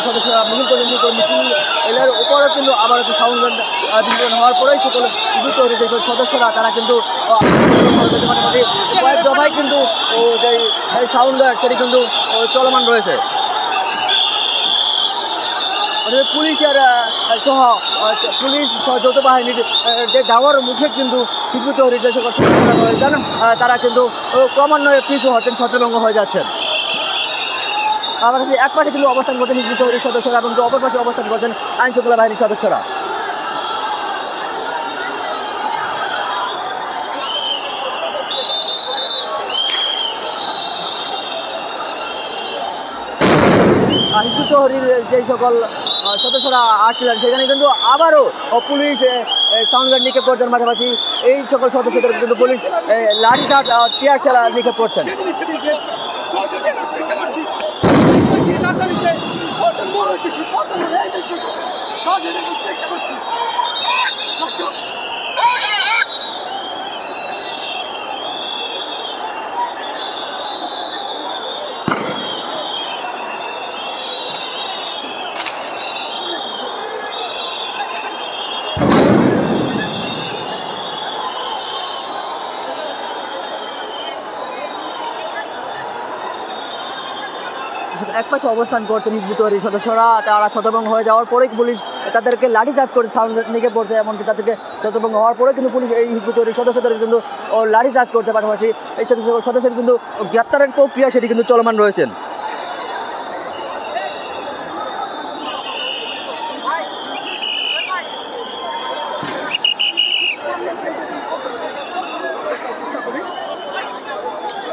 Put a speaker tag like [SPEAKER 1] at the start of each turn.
[SPEAKER 1] সদস্যরা মিছিল করেন, মিছিল এলার উপরে কিন্তু আবার একটু সাউন্ড বিস্ফোরণ হওয়ার পরেই সকল বিদ্যুৎ যে সদস্যরা তারা কিন্তু কয়েক দফায় কিন্তু যে সাউন্ড সেটি কিন্তু চলমান রয়েছে। পুলিশের সহ পুলিশ সহ যৌথ বাহিনীর যে দাওয়ার মুখে কিন্তু হিজবুত তহরির যে সকল সদস্যরা রয়েছেন তারা কিন্তু ক্রমান্বয়ে পিছু হচ্ছেন, ছত্রভঙ্গ হয়ে যাচ্ছেন। আবার এক পাশে কিন্তু অবস্থান করছেন হিজবুত তহরির সদস্যরা এবং অপর পাশে অবস্থান করছেন আইন শৃঙ্খলা বাহিনীর সদস্যরা। হিজবুত তহরির যে সকল সদস্যরা আসছিলেন সেখানে কিন্তু আবারও পুলিশ সাউন্ড গার্ড নিক্ষেপ করছেন, পাশাপাশি এই সকল সদস্যদের কিন্তু পুলিশ লাঠিচার্জ টিয়ার সেল নিক্ষেপ করছেন। একপাশে অবস্থান করছেন হিজবুত তহরির সদস্যরা, তারা ছত্রভঙ্গ হয়ে যাওয়ার পরেই পুলিশ তাদেরকে লাঠিচার্জ করে সাউন্ড নিক্ষেপ করতে, এমনকি তাদেরকে ছত্রভঙ্গ হওয়ার পরে কিন্তু পুলিশ এই হিজবুত তহরির সদস্যদের কিন্তু লাঠিচার্জ করতে, পাশাপাশি এই সদস্যদের কিন্তু গ্রেপ্তারের প্রক্রিয়া সেটি কিন্তু চলমান রয়েছেন।